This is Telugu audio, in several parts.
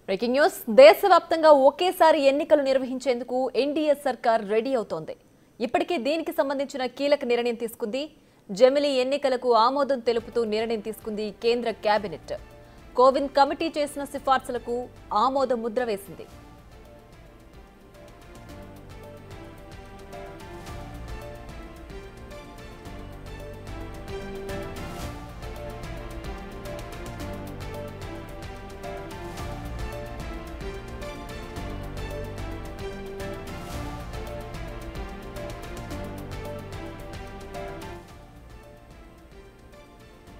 బ్రేకింగ్ న్యూస్ దేశవ్యాప్తంగా ఒకేసారి ఎన్నికలు నిర్వహించేందుకు ఎన్డీఏ సర్కార్ రెడీ అవుతోంది. ఇప్పటికే దీనికి సంబంధించిన కీలక నిర్ణయం తీసుకుంది. జమిలీ ఎన్నికలకు ఆమోదం తెలుపుతూ నిర్ణయం తీసుకుంది కేంద్ర కేబినెట్. కోవింద్ కమిటీ చేసిన సిఫార్సులకు ఆమోద ముద్ర వేసింది.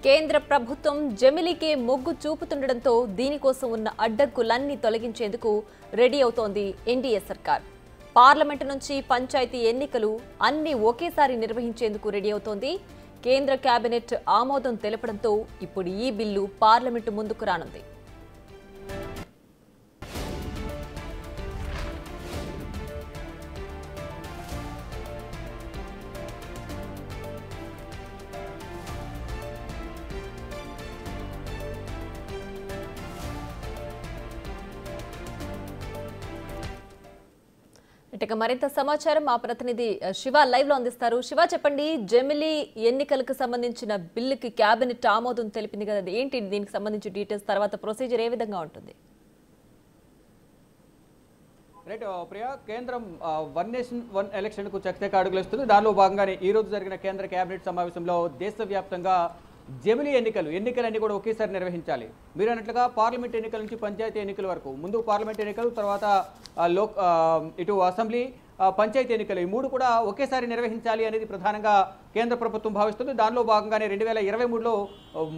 కేంద్ర ప్రభుత్వం జమిలీకే మొగ్గు చూపుతుండటంతో దీనికోసం ఉన్న అడ్డంకులన్నీ తొలగించేందుకు రెడీ అవుతోంది ఎన్డీఏ సర్కార్. పార్లమెంటు నుంచి పంచాయతీ ఎన్నికలు అన్ని ఒకేసారి నిర్వహించేందుకు రెడీ అవుతోంది. కేంద్ర కేబినెట్ ఆమోదం తెలపడంతో ఇప్పుడు ఈ బిల్లు పార్లమెంటు ముందుకు రానుంది. ఇక మరింత సమాచారం మా ప్రతినిధి శివ లైవ్ లో అందిస్తారు. శివ, చెప్పండి, జమిలీ ఎన్నికలకు సంబంధించిన బిల్లుకి కేబినెట్ ఆమోదం తెలిపింది కదా, ఏంటి దీనికి సంబంధించి డీటెయిల్స్, తర్వాత ప్రొసీజర్ ఏ విధంగా ఉంటుంది? రైట్ ప్రియా, కేంద్రం వన్ నేషన్ వన్ ఎలక్షన్ కు చక్కగా అడుగులేస్తుంది. దానిలో భాగంగానే ఈ రోజు జరిగిన కేంద్ర కేబినెట్ సమావేశంలో దేశవ్యాప్తంగా జమిలీ ఎన్నికలన్నీ కూడా ఒకేసారి నిర్వహించాలి. మీరు అన్నట్లుగా పార్లమెంట్ ఎన్నికల నుంచి పంచాయతీ ఎన్నికల వరకు, ముందు పార్లమెంట్ ఎన్నికలు, తర్వాత ఇటు అసెంబ్లీ, పంచాయతీ ఎన్నికలు, ఈ మూడు కూడా ఒకేసారి నిర్వహించాలి అనేది ప్రధానంగా కేంద్ర ప్రభుత్వం భావిస్తుంది. దానిలో భాగంగానే 2023లో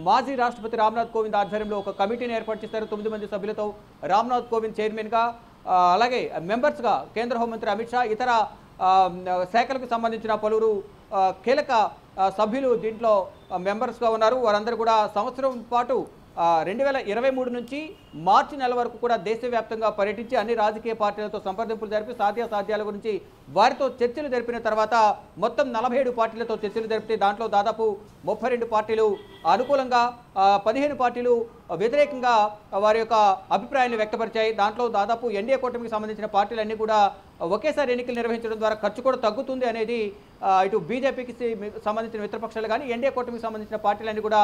మాజీ రాష్ట్రపతి రామ్నాథ్ కోవింద్ ఆధ్వర్యంలో ఒక కమిటీని ఏర్పాటు చేశారు. 9 మంది సభ్యులతో రామ్నాథ్ కోవింద్ చైర్మన్గా, అలాగే మెంబర్స్గా కేంద్ర హోంమంత్రి అమిత్ షా, ఇతర శాఖలకు సంబంధించిన పలువురు కీలక సభ్యులు దీంట్లో మెంబర్స్గా ఉన్నారు. వారందరూ కూడా సంవత్సరం పాటు 2023 నుంచి మార్చి నెల వరకు కూడా దేశవ్యాప్తంగా పర్యటించి అన్ని రాజకీయ పార్టీలతో సంప్రదింపులు జరిపి సాధ్యాసాధ్యాల గురించి వారితో చర్చలు జరిపిన తర్వాత మొత్తం 47 పార్టీలతో చర్చలు జరిపితే దాంట్లో దాదాపు 32 పార్టీలు అనుకూలంగా, 15 పార్టీలు వ్యతిరేకంగా వారి యొక్క అభిప్రాయాన్ని వ్యక్తపరిచాయి. దాంట్లో దాదాపు ఎన్డీఏ కూటమికి సంబంధించిన పార్టీలన్నీ కూడా ఒకేసారి ఎన్నికలు నిర్వహించడం ద్వారా ఖర్చు కూడా తగ్గుతుంది అనేది ఇటు బీజేపీకి సంబంధించిన మిత్రపక్షాలు కానీ ఎన్డీఏ కూటమికి సంబంధించిన పార్టీలన్నీ కూడా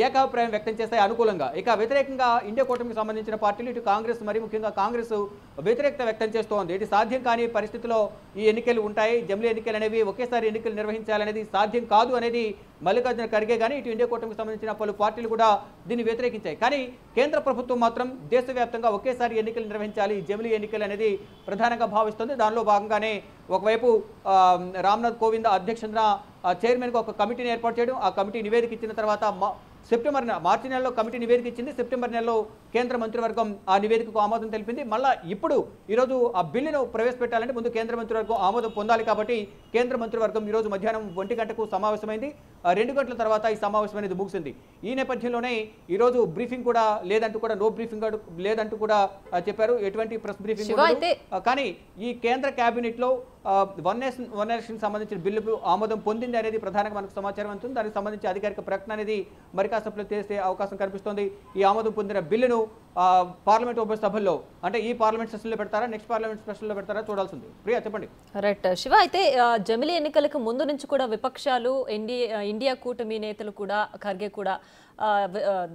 ఏకాభిప్రాయం వ్యక్తం చేస్తాయి అనుకూలంగా. ఇక వ్యతిరేకంగా ఇండియా కూటమికి సంబంధించిన పార్టీలు, ఇటు కాంగ్రెస్, మరి ముఖ్యంగా కాంగ్రెస్ వ్యతిరేకత వ్యక్తం చేస్తోంది. ఇటు సాధ్యం కాని పరిస్థితిలో ఈ ఎన్నికలు ఉంటాయి, జమిలీ ఎన్నికలు అనేవి ఒకేసారి ఎన్నికలు నిర్వహించాలనేది సాధ్యం కాదు అనేది మల్లికార్జున ఖర్గే కానీ ఇటు ఇండియా కూటమికి సంబంధించిన పలు పార్టీలు కూడా దీన్ని వ్యతిరేకించాయి. కానీ కేంద్ర ప్రభుత్వం మాత్రం దేశవ్యాప్తంగా ఒకేసారి ఎన్నికలు నిర్వహించాలి, జమిలీ ఎన్నికలు అనేది ప్రధానంగా భావిస్తుంది. దానిలో భాగంగానే ఒకవైపు రామ్నాథ్ కోవింద్ అధ్యక్షతన చైర్మన్గా ఒక కమిటీని ఏర్పాటు చేయడం, ఆ కమిటీ నివేదిక ఇచ్చిన తర్వాత మార్చి నెలలో కమిటీ నివేదిక ఇచ్చింది. సెప్టెంబర్ నెలలో కేంద్ర మంత్రివర్గం ఆ నివేదికకు ఆమోదం తెలిపింది. మళ్ళీ ఇప్పుడు ఈరోజు ఆ బిల్లును ప్రవేశపెట్టాలంటే ముందు కేంద్ర మంత్రివర్గం ఆమోదం పొందాలి. కాబట్టి కేంద్ర మంత్రివర్గం ఈరోజు మధ్యాహ్నం 1 గంటకు సమావేశమైంది. 2 గంటల తర్వాత ఈ సమావేశం అనేది ముగిసింది. ఈ నేపథ్యంలోనే ఈరోజు బ్రీఫింగ్ కూడా లేదంటూ కూడా, నో బ్రీఫింగ్ లేదంటూ కూడా చెప్పారు. ఎటువంటి ప్రెస్ బ్రీఫింగ్ కానీ ఈ కేంద్ర కేబినెట్ లో వన్ నేషన్ వన్ ఎలక్షన్ సంబంధించిన బిల్లుకు ఆమోదం పొందింది అనేది ప్రధానంగా మనకు సమాచారం అందుతుంది. దానికి సంబంధించి అధికారిక ప్రకటన అనేది మరి కాసేపట్లో చేసే అవకాశం కనిపిస్తోంది. ఈ ఆమోదం పొందిన బిల్లును పార్లమెంట్ ఉభయ సభల్లో, అంటే ఈ పార్లమెంట్ సెషన్లో పెడతారా, నెక్స్ట్ పార్లమెంట్ సెషన్లో పెడతారా చూడాల్సింది. ప్రియా, చెప్పండి. రైట్ శివ, అయితే జమిలీ ఎన్నికలకు ముందు నుంచి కూడా విపక్షాలు, ఇండియా కూటమి నేతలు కూడా, ఖర్గే కూడా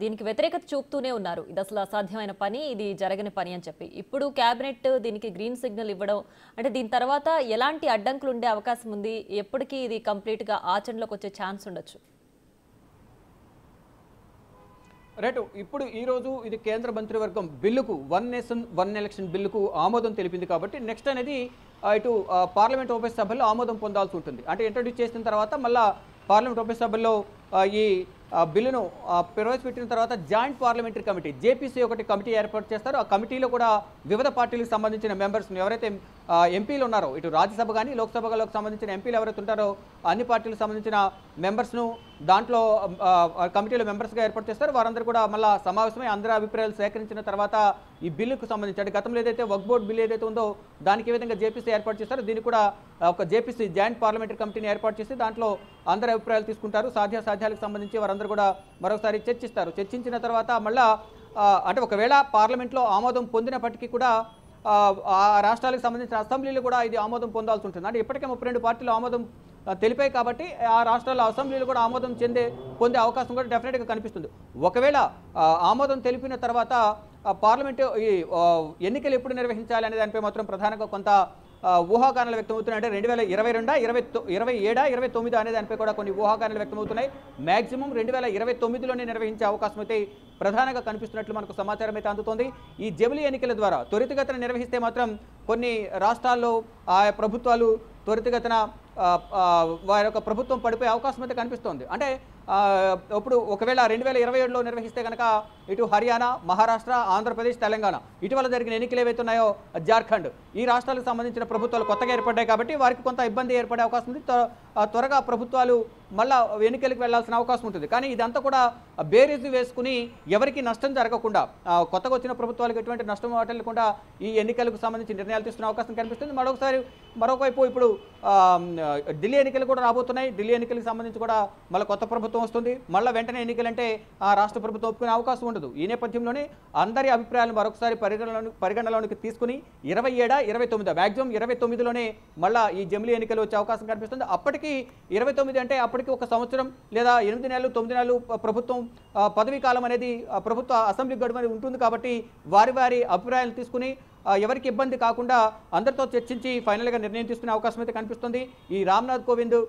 దీనికి వ్యతిరేకత చూపుతూనే ఉన్నారు. ఇది అసలు అసాధ్యమైన పని, ఇది జరగని పని అని చెప్పి. ఇప్పుడు కేబినెట్ దీనికి గ్రీన్ సిగ్నల్ ఇవ్వడం అంటే దీని తర్వాత ఎలాంటి అడ్డంకులు ఉండే అవకాశం ఉంది? ఎప్పటికీ ఇది కంప్లీట్గా ఆచరణలోకి వచ్చే ఛాన్స్ ఉండొచ్చు? రైట్, ఇప్పుడు ఈరోజు ఇది కేంద్ర మంత్రివర్గం బిల్లుకు, వన్ నేషన్ వన్ ఎలక్షన్ బిల్లుకు ఆమోదం తెలిపింది. కాబట్టి నెక్స్ట్ అనేది ఇటు పార్లమెంట్ ఉభయ సభల్లో ఆమోదం పొందాల్సి ఉంటుంది. అంటే ఇంట్రడ్యూస్ చేసిన తర్వాత మళ్ళీ పార్లమెంట్ ఉభయ సభల్లో ఈ బిల్లును ప్రవేశపెట్టిన తర్వాత జాయింట్ పార్లమెంటరీ కమిటీ, జేపీసీ ఒకటి కమిటీ ఏర్పాటు చేస్తారు. ఆ కమిటీలో కూడా వివిధ పార్టీలకు సంబంధించిన మెంబర్స్ని, ఎవరైతే ఎంపీలు ఉన్నారో, ఇటు రాజ్యసభ కానీ లోక్సభలకు సంబంధించిన ఎంపీలు ఎవరైతే ఉంటారో అన్ని పార్టీలకు సంబంధించిన మెంబర్స్ను దాంట్లో కమిటీలో మెంబర్స్గా ఏర్పాటు చేస్తారు. వారందరూ కూడా మళ్ళీ సమావేశమై అందరి అభిప్రాయాలు సేకరించిన తర్వాత ఈ బిల్లుకు సంబంధించి, అంటే గతంలో ఏదైతే వక్ఫ్ బోర్డు బిల్లు ఏదైతే ఉందో దానికి ఏ విధంగా జేపీసీ ఏర్పాటు చేస్తారో దీనికి కూడా ఒక జేపీసీ జాయింట్ పార్లమెంటరీ కమిటీని ఏర్పాటు చేసి దాంట్లో అందరి అభిప్రాయాలు తీసుకుంటారు. సాధ్యాలకు సంబంధించి వారందరూ కూడా మరోసారి చర్చిస్తారు. చర్చించిన తర్వాత మళ్ళీ అంటే ఒకవేళ పార్లమెంట్లో ఆమోదం పొందినప్పటికీ కూడా ఆ రాష్ట్రాలకు సంబంధించిన అసెంబ్లీలు కూడా ఇది ఆమోదం పొందాల్సి ఉంటుంది. అంటే ఇప్పటికే 32 పార్టీలు ఆమోదం తెలిపాయి కాబట్టి ఆ రాష్ట్రాల అసెంబ్లీలు కూడా ఆమోదం పొందే అవకాశం కూడా డెఫినెట్గా కనిపిస్తుంది. ఒకవేళ ఆమోదం తెలిపిన తర్వాత పార్లమెంటు ఈ ఎన్నికలు ఎప్పుడు నిర్వహించాలి అనే దానిపై మాత్రం ప్రధానంగా కొంత ఊహాగానాలు వ్యక్తమవుతున్నాయి. అంటే 2022, 27, 29 అనే దానిపై కూడా కొన్ని ఊహాగానాలు వ్యక్తమవుతున్నాయి. మ్యాక్సిమం 2029లోనే నిర్వహించే అవకాశం అయితే ప్రధానంగా కనిపిస్తున్నట్లు మనకు సమాచారం అయితే అందుతోంది. ఈ జమిలీ ఎన్నికల ద్వారా త్వరితగతిన నిర్వహిస్తే మాత్రం కొన్ని రాష్ట్రాల్లో ఆ ప్రభుత్వాలు త్వరితగతిన వారి యొక్క ప్రభుత్వం పడిపోయే అవకాశం అయితే కనిపిస్తోంది. అంటే ఇప్పుడు ఒకవేళ 2027లో నిర్వహిస్తే కనుక ఇటు హర్యానా, మహారాష్ట్ర, ఆంధ్రప్రదేశ్, తెలంగాణ ఇటీవల జరిగిన ఎన్నికలు ఏవైతే ఉన్నాయో జార్ఖండ్ ఈ రాష్ట్రాలకు సంబంధించిన ప్రభుత్వాలు కొత్తగా ఏర్పడ్డాయి కాబట్టి వారికి కొంత ఇబ్బంది ఏర్పడే అవకాశం ఉంది. త్వరగా ప్రభుత్వాలు మళ్ళా ఎన్నికలకు వెళ్లాల్సిన అవకాశం ఉంటుంది. కానీ ఇదంతా కూడా బేరీజు వేసుకుని ఎవరికి నష్టం జరగకుండా కొత్తగా వచ్చిన ప్రభుత్వాలకు ఎటువంటి నష్టం వాటిల్లకుండా ఈ ఎన్నికలకు సంబంధించి నిర్ణయాలు తీసుకునే అవకాశం కనిపిస్తుంది. మరొకవైపు ఇప్పుడు ఢిల్లీ ఎన్నికలు కూడా రాబోతున్నాయి. ఢిల్లీ ఎన్నికలకు సంబంధించి కూడా మళ్ళీ కొత్త ప్రభుత్వం వస్తుంది. మళ్ళీ వెంటనే ఎన్నికలంటే ఆ రాష్ట్ర ప్రభుత్వం ఒప్పుకునే అవకాశం ఉండదు. ఈ నేపథ్యంలోనే అందరి అభిప్రాయాలు మరొకసారి పరిగణలోనికి తీసుకుని 27, 29 మ్యాక్సిమం 29లోనే మళ్ళీ ఈ జమిలీ ఎన్నికలు వచ్చే అవకాశం కనిపిస్తుంది. అప్పటికి 29 అంటే అప్పటికి 1 సంవత్సరం లేదా 8 నెలలు 9 నెలలు ప్రభుత్వం పదవీ కాలం అనేది ప్రభుత్వ అసెంబ్లీ గడువు అనేది ఉంటుంది కాబట్టి వారి అభిప్రాయాలు తీసుకుని ఎవరికి ఇబ్బంది కాకుండా అందరితో చర్చించి ఫైనల్గా నిర్ణయం తీసుకునే అవకాశం అయితే కనిపిస్తుంది. ఈ రామ్నాథ్ కోవింద్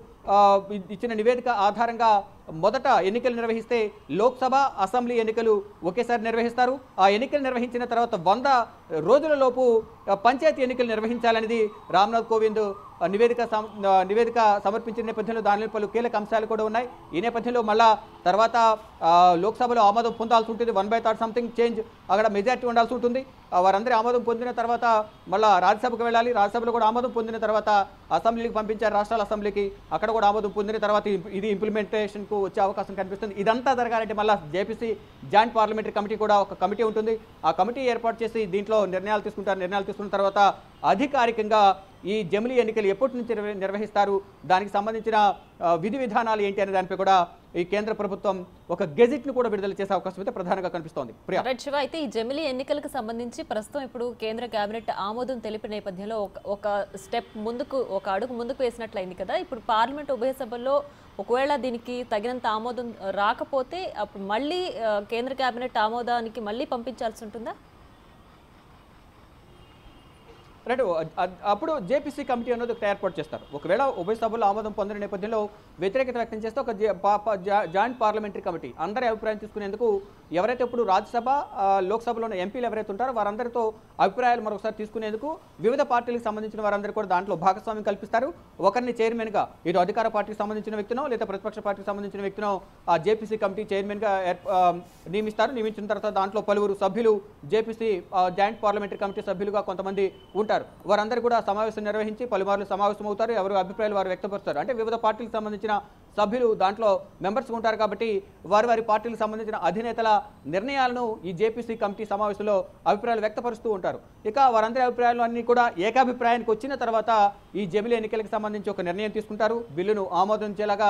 ఇచ్చిన నివేదిక ఆధారంగా మొదట ఎన్నికలు నిర్వహిస్తే లోక్సభ, అసెంబ్లీ ఎన్నికలు ఒకేసారి నిర్వహిస్తారు. ఆ ఎన్నికలు నిర్వహించిన తర్వాత 100 రోజులలోపు పంచాయతీ ఎన్నికలు నిర్వహించాలనేది రామ్నాథ్ కోవింద్ నివేదిక సమర్పించిన నేపథ్యంలో దానిలో పలు కీలక అంశాలు కూడా ఉన్నాయి. ఈ నేపథ్యంలో మళ్ళా తర్వాత లోక్సభలో ఆమోదం పొందాల్సి ఉంటుంది. 1/3 సంథింగ్ చేంజ్ అక్కడ మెజార్టీ ఉండాల్సి ఉంటుంది. వారందరి ఆమోదం పొందిన తర్వాత మళ్ళీ రాజ్యసభకు వెళ్ళాలి. రాజ్యసభలో కూడా ఆమోదం పొందిన తర్వాత అసెంబ్లీకి పంపించారు, రాష్ట్రాల అసెంబ్లీకి. అక్కడ కూడా ఆమోదం పొందిన తర్వాత ఇది ఇంప్లిమెంటేషన్కు వచ్చే అవకాశం కనిపిస్తుంది. ఇదంతా జరగాలంటే మళ్ళీ జేపీసీ జాయింట్ పార్లమెంటరీ కమిటీ కూడా ఒక కమిటీ ఉంటుంది. ఆ కమిటీ ఏర్పాటు చేసి దీంట్లో నిర్ణయాలు తీసుకుంటారు. నిర్ణయాలు తీసుకున్న తర్వాత అధికారికంగా ఈ జమిలీ ఎన్నికలు ఎప్పటి నుంచి నిర్వహిస్తారు, దానికి సంబంధించిన విధి విధానాలు ఏంటి అనే దానిపై కూడా ఈ కేంద్ర ప్రభుత్వం ఒక గెజిట్ను కూడా విడుదల చేసే అవకాశం అయితే ప్రధానంగా కనిపిస్తోంది. శివ, అయితే ఈ జమిలీ ఎన్నికలకు సంబంధించి ప్రస్తుతం ఇప్పుడు కేంద్ర కేబినెట్ ఆమోదం తెలిపిన నేపథ్యంలో ఒక అడుగు ముందుకు వేసినట్లయింది కదా. ఇప్పుడు పార్లమెంట్ ఉభయ సభల్లో ఒకవేళ దీనికి తగినంత ఆమోదం రాకపోతే అప్పుడు మళ్ళీ కేంద్ర కేబినెట్ ఆమోదానికి మళ్ళీ పంపించాల్సి ఉంటుందా? రైట్, అప్పుడు జేపీసీ కమిటీ అనేది ఒకటి ఏర్పాటు చేస్తారు. ఒకవేళ ఉభయ సభలో ఆమోదం పొందిన నేపథ్యంలో వ్యతిరేకత వ్యక్తం చేస్తే ఒక జాయింట్ పార్లమెంటరీ కమిటీ అందరి అభిప్రాయం తీసుకునేందుకు ఎవరైతే ఇప్పుడు రాజ్యసభ, లోక్సభలోని ఎంపీలు ఎవరైతే ఉంటారో వారందరితో అభిప్రాయాలు మరొకసారి తీసుకునేందుకు వివిధ పార్టీలకు సంబంధించిన వారందరూ కూడా దాంట్లో భాగస్వామ్యం కల్పిస్తారు. ఒకరిని చైర్మన్గా ఇటు అధికార పార్టీకి సంబంధించిన వ్యక్తినో లేదా ప్రతిపక్ష పార్టీకి సంబంధించిన వ్యక్తినో ఆ జేపీసీ కమిటీ చైర్మన్గా నియమిస్తారు. నియమించిన తర్వాత దాంట్లో పలువురు సభ్యులు జేపీసీ జాయింట్ పార్లమెంటరీ కమిటీ సభ్యులుగా కొంతమంది ఉంటారు. వారందరూ కూడా సమావేశం నిర్వహించి పలుమార్లు సమావేశం అవుతారు. ఎవరు అభిప్రాయాలు వారు వ్యక్తపరుస్తారు. అంటే వివిధ పార్టీలకు సంబంధించిన సభ్యులు దాంట్లో మెంబర్స్ ఉంటారు కాబట్టి వారి పార్టీలకు సంబంధించిన అధినేతల నిర్ణయాలను ఈ జేపీసీ కమిటీ సమావేశంలో అభిప్రాయాలు వ్యక్తపరుస్తూ ఉంటారు. ఇక వారందరి అభిప్రాయాలు అన్ని కూడా ఏకాభిప్రాయానికి వచ్చిన తర్వాత ఈ జమిలీ ఎన్నికలకు సంబంధించి ఒక నిర్ణయం తీసుకుంటారు. బిల్లును ఆమోదించేలాగా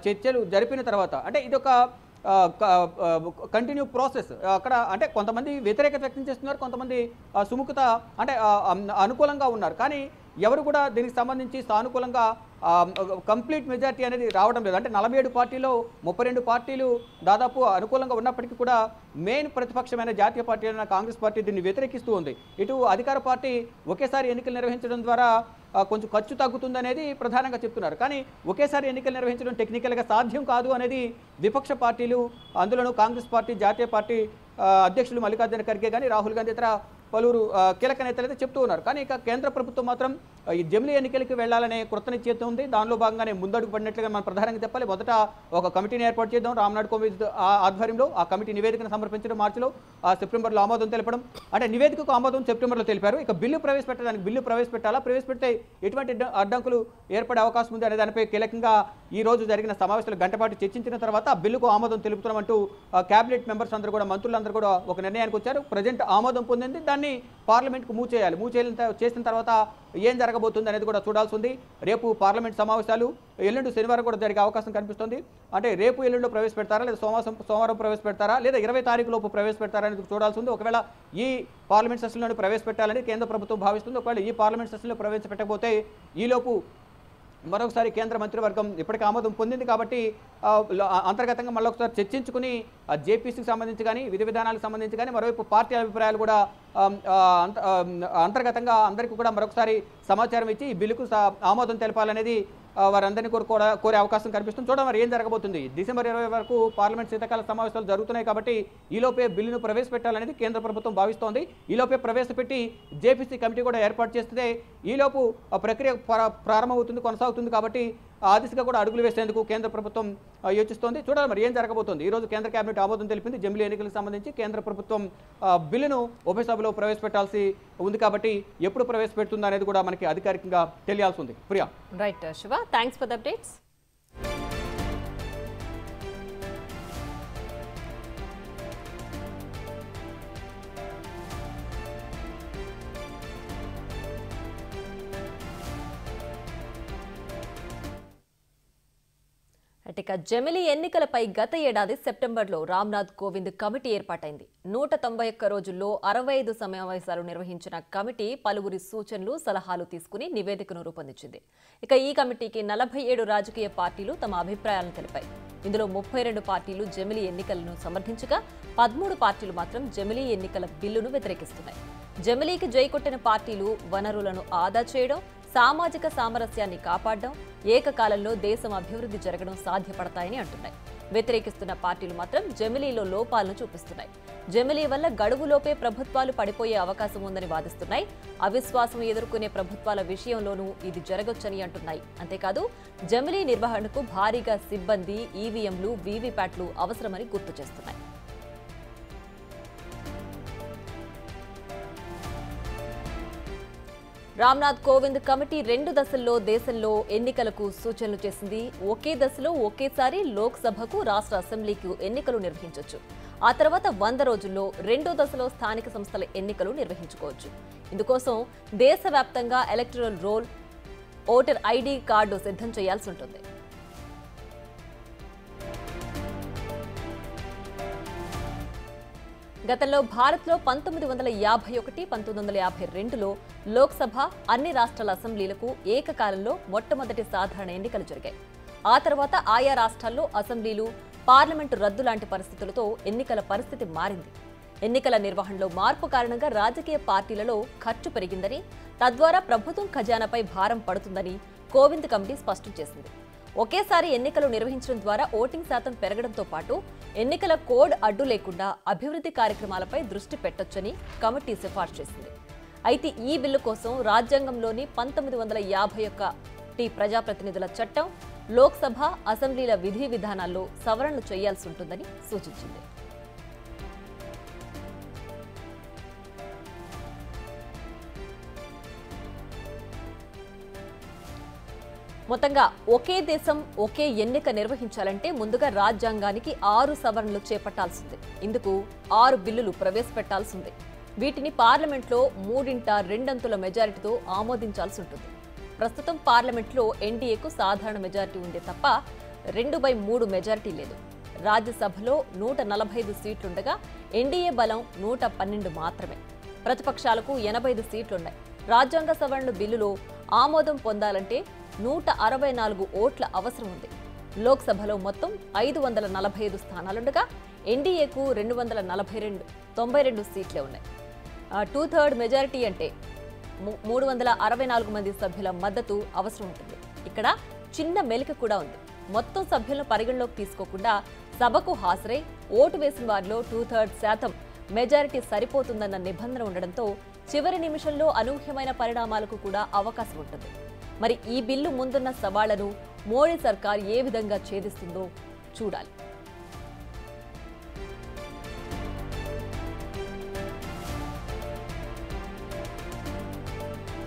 చర్చలు జరిపిన తర్వాత అంటే ఇదొక కంటిన్యూ ప్రాసెస్. అక్కడ అంటే కొంతమంది వ్యతిరేకత వ్యక్తం చేస్తున్నారు, కొంతమంది సుముఖత అంటే అనుకూలంగా ఉన్నారు. కానీ ఎవరు కూడా దీనికి సంబంధించి సానుకూలంగా కంప్లీట్ మెజార్టీ అనేది రావడం లేదు. అంటే 47 పార్టీలో 32 పార్టీలు దాదాపు అనుకూలంగా ఉన్నప్పటికీ కూడా మెయిన్ ప్రతిపక్షమైన జాతీయ పార్టీ అయిన కాంగ్రెస్ పార్టీ దీన్ని వ్యతిరేకిస్తూ ఉంది. ఇటు అధికార పార్టీ ఒకేసారి ఎన్నికలు నిర్వహించడం ద్వారా కొంచెం ఖర్చు తగ్గుతుందనేది ప్రధానంగా చెప్తున్నారు. కానీ ఒకేసారి ఎన్నికలు నిర్వహించడం టెక్నికల్గా సాధ్యం కాదు అనేది విపక్ష పార్టీలు, అందులోనూ కాంగ్రెస్ పార్టీ జాతీయ పార్టీ అధ్యక్షులు మల్లికార్జున ఖర్గే కానీ రాహుల్ గాంధీ ఇతర పలువురు కీలక నేతలు అయితే చెప్తూ ఉన్నారు. కానీ ఇక కేంద్ర ప్రభుత్వం మాత్రం ఈ జమిలీ ఎన్నికలకు వెళ్లాలనే కృత నిశ్చయితం ఉంది. దానిలో భాగంగానే ముందడుగు పడినట్లుగా మనం ప్రధానంగా చెప్పాలి. మొదట ఒక కమిటీని ఏర్పాటు చేద్దాం. రామ్నాథ్ కోవింద్ ఆధ్వర్యంలో ఆ కమిటీ నివేదికను సమర్పించడం మార్చిలో, సెప్టెంబర్లో ఆమోదం తెలపడం. అంటే నివేదికకు ఆమోదం సెప్టెంబర్లో తెలిపారు. ఇక బిల్లు ప్రవేశపెట్టాలా, ప్రవేశపెడితే ఎటువంటి అడ్డంకులు ఏర్పడే అవకాశం ఉంది అనే దానిపై కీలకంగా ఈ రోజు జరిగిన సమావేశాలు గంటపాటు చర్చించిన తర్వాత ఆ బిల్లుకు ఆమోదం తెలుపుతున్నామంటూ కేబినెట్ మెంబర్స్ అందరూ కూడా, మంత్రులందరూ కూడా ఒక నిర్ణయానికి వచ్చారు. ప్రజెంట్ ఆమోదం పొందింది. దాన్ని దాన్ని పార్లమెంట్కు మూవ్ చేయాలి. చేసిన తర్వాత ఏం జరగబోతుంది అనేది కూడా చూడాల్సి ఉంది. రేపు పార్లమెంట్ సమావేశాలు ఎల్లుండి శనివారం కూడా జరిగే అవకాశం కనిపిస్తుంది. అంటే రేపు ఎల్లుండిలో ప్రవేశపెడతారా, లేదా సోమవారం ప్రవేశపెడతారా, లేదా 20 తారీఖు లోపు ప్రవేశపెడతారా అనేది చూడాల్సి ఉంది. ఒకవేళ ఈ పార్లమెంట్ సెషన్లోనే ప్రవేశపెట్టాలని కేంద్ర ప్రభుత్వం భావిస్తుంది. ఒకవేళ ఈ పార్లమెంట్ సెషన్లో ప్రవేశపెట్టకపోతే ఈలోపు మరొకసారి కేంద్ర మంత్రివర్గం ఇప్పటికీ ఆమోదం పొందింది కాబట్టి అంతర్గతంగా మళ్ళీ ఒకసారి చర్చించుకుని జేపీసీకి సంబంధించి కానీ విధి విధానాలకు సంబంధించి కానీ మరోవైపు పార్టీ అభిప్రాయాలు కూడా అంతర్గతంగా అందరికీ కూడా మరొకసారి సమాచారం ఇచ్చి ఈ బిల్లుకు ఆమోదం తెలపాలనేది వారందరినీ కోరే అవకాశం కనిపిస్తుంది. చూడడం మరి ఏం జరగబోతుంది. డిసెంబర్ 20 వరకు పార్లమెంట్ శీతాకాల సమావేశాలు జరుగుతున్నాయి కాబట్టి ఈలోపే బిల్లును ప్రవేశపెట్టాలనేది కేంద్ర ప్రభుత్వం భావిస్తోంది. ఈలోపే ప్రవేశపెట్టి జేపీసీ కమిటీ కూడా ఏర్పాటు చేస్తే ఈలోపు ప్రక్రియ ప్రారంభమవుతుంది, కొనసాగుతుంది. కాబట్టి ఆ దిశగా కూడా అడుగులు వేసేందుకు కేంద్ర ప్రభుత్వం యోచిస్తోంది. చూడాలి మరి ఏం జరగబోతుంది. ఈరోజు కేంద్ర కేబినెట్ ఆమోదం తెలిపింది. జమిలీ ఎన్నికలకు సంబంధించి కేంద్ర ప్రభుత్వం బిల్లును ఉభయ సభలో ప్రవేశపెట్టాల్సి ఉంది కాబట్టి ఎప్పుడు ప్రవేశపెడుతుందో అనేది కూడా మనకి అధికారికంగా తెలియాల్సి ఉంది. Priya. Right Shiva, thanks for the updates. ఇక జమిలీ ఎన్నికలపై గత ఏడాది సెప్టెంబర్లో రామ్నాథ్ కోవింద్ కమిటీ ఏర్పాటైంది. 191 రోజుల్లో 65 సమావేశాలు నిర్వహించిన కమిటీ పలువురి సూచనలు, సలహాలు తీసుకుని నివేదికను రూపొందించింది. ఇక ఈ కమిటీకి 47 రాజకీయ పార్టీలు తమ అభిప్రాయాలను తెలిపాయి. ఇందులో 32 పార్టీలు జమిలీ ఎన్నికలను సమర్థించగా 13 పార్టీలు మాత్రం జమిలీ ఎన్నికల బిల్లును వ్యతిరేకిస్తున్నాయి. జమిలీకి జైకొట్టిన పార్టీలు వనరులను ఆదా చేయడం, సామాజిక సామరస్యాన్ని కాపాడడం, ఏకకాలంలో దేశం అభివృద్ధి జరగడం సాధ్యపడతాయని అంటున్నాయి. వ్యతిరేకిస్తున్న పార్టీలు మాత్రం జమిలీలో లోపాలను చూపిస్తున్నాయి. జమిలీ వల్ల గడువులోపే ప్రభుత్వాలు పడిపోయే అవకాశం ఉందని వాదిస్తున్నాయి. అవిశ్వాసం ఎదుర్కొనే ప్రభుత్వాల విషయంలోనూ ఇది జరగొచ్చని అంటున్నాయి. అంతేకాదు జమిలీ నిర్వహణకు భారీగా సిబ్బంది, ఈవీఎంలు, వీవీప్యాట్లు అవసరమని గుర్తు చేస్తున్నాయి. రామ్నాథ్ కోవింద్ కమిటీ 2 దశల్లో దేశంలో ఎన్నికలకు సూచనలు చేసింది. ఒకే దశలో ఒకేసారి లోక్సభకు, రాష్ట్ర అసెంబ్లీకి ఎన్నికలు నిర్వహించవచ్చు. ఆ తర్వాత 100 రోజుల్లో 2వ దశలో స్థానిక సంస్థల ఎన్నికలు నిర్వహించుకోవచ్చు. ఇందుకోసం దేశవ్యాప్తంగా electoral roll, voter ID card సిద్ధం చేయాల్సి ఉంటుంది. గతంలో భారత్లో 1951, 1952లో లోక్సభ, అన్ని రాష్ట్రాల అసెంబ్లీలకు ఏకకాలంలో మొట్టమొదటి సాధారణ ఎన్నికలు జరిగాయి. ఆ తర్వాత ఆయా రాష్ట్రాల్లో అసెంబ్లీలు, పార్లమెంటు రద్దు లాంటి పరిస్థితులతో ఎన్నికల పరిస్థితి మారింది. ఎన్నికల నిర్వహణలో మార్పు కారణంగా రాజకీయ పార్టీలలో ఖర్చు పెరిగిందని, తద్వారా ప్రభుత్వం ఖజానాపై భారం పడుతుందని కోవింద్ కమిటీ స్పష్టం చేసింది. ఒకేసారి ఎన్నికలు నిర్వహించడం ద్వారా ఓటింగ్ శాతం పెరగడంతో పాటు ఎన్నికల కోడ్ అడ్డు లేకుండా అభివృద్ధి కార్యక్రమాలపై దృష్టి పెట్టొచ్చని కమిటీ సిఫార్సు చేసింది. అయితే ఈ బిల్లు కోసం రాజ్యాంగంలోని 1951 ప్రజాప్రతినిధుల చట్టం, లోక్సభ, అసెంబ్లీల విధి విధానాల్లో సవరణలు చేయాల్సి ఉంటుందని సూచించింది. మొత్తంగా ఒకే దేశం, ఒకే ఎన్నిక నిర్వహించాలంటే ముందుగా రాజ్యాంగానికి 6 సవరణలు చేపట్టాల్సింది. ఇందుకు 6 బిల్లులు ప్రవేశపెట్టాల్సింది. వీటిని పార్లమెంట్లో 3/2 మెజారిటీతో ఆమోదించాల్సి ఉంటుంది. ప్రస్తుతం పార్లమెంట్లో ఎన్డీఏకు సాధారణ మెజారిటీ ఉంది తప్ప 2/3 మెజారిటీ లేదు. రాజ్యసభలో 145 సీట్లుండగా ఎన్డీఏ బలం 112 మాత్రమే. ప్రతిపక్షాలకు 85 సీట్లున్నాయి. రాజ్యాంగ సవరణ బిల్లులో ఆమోదం పొందాలంటే 164 ఓట్ల అవసరం ఉంది. లోక్సభలో మొత్తం 545 స్థానాలుండగా ఎన్డీఏకు 292 సీట్లే ఉన్నాయి. 2/3 మెజారిటీ అంటే 364 మంది సభ్యుల మద్దతు అవసరం ఉంటుంది. ఇక్కడ చిన్న మెలిక కూడా ఉంది. మొత్తం సభ్యులను పరిగణలోకి తీసుకోకుండా సభకు హాజరై ఓటు వేసిన వారిలో 2/3% మెజారిటీ సరిపోతుందన్న నిబంధన ఉండడంతో చివరి నిమిషంలో అనూహ్యమైన పరిణామాలకు కూడా అవకాశం ఉంటుంది. మరి ఈ బిల్లు ముందున్న సవాళ్లను మోడీ సర్కార్ ఏ విధంగా ఛేదిస్తుందో చూడాలి.